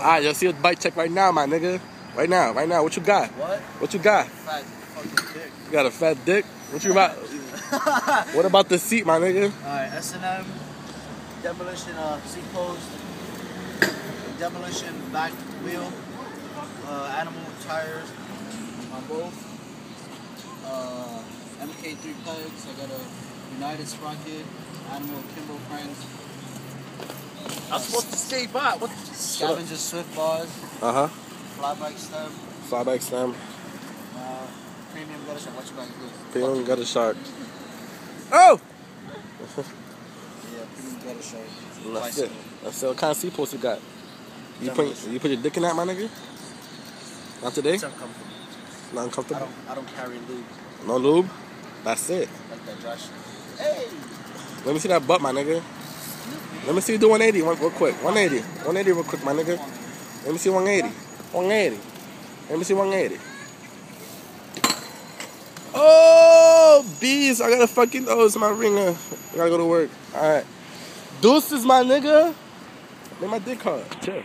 Alright, you'll see a bike check right now, my nigga. Right now. What you got? What? What you got? Fat fucking dick. You got a fat dick? What you about? What about the seat, my nigga? Alright, S&M, demolition seat post, demolition back wheel, animal tires on both, MK3 pegs. I got a United sprocket, animal Kimbo Friends. I'm supposed to stay by. What? Scavenger Swift bars. Flyback stem. Flyback stem. Premium gutter shark. What you got? Premium gutter shark. Oh! Yeah, premium gutter shark. That's it. That's it. What kind of seat post you got? You put your dick in that, my nigga? Not today? It's uncomfortable. Not uncomfortable? I don't carry lube. No lube? That's it. Like that dry shit. Hey! Let me see that butt, my nigga. Let me see you do 180 real quick. 180. 180 real quick, my nigga. Let me see 180. 180. Let me see 180. Oh, bees. I gotta fucking... Oh, it's my ringer. I gotta go to work. Alright. Deuces, my nigga. Make my dick hard. Chill.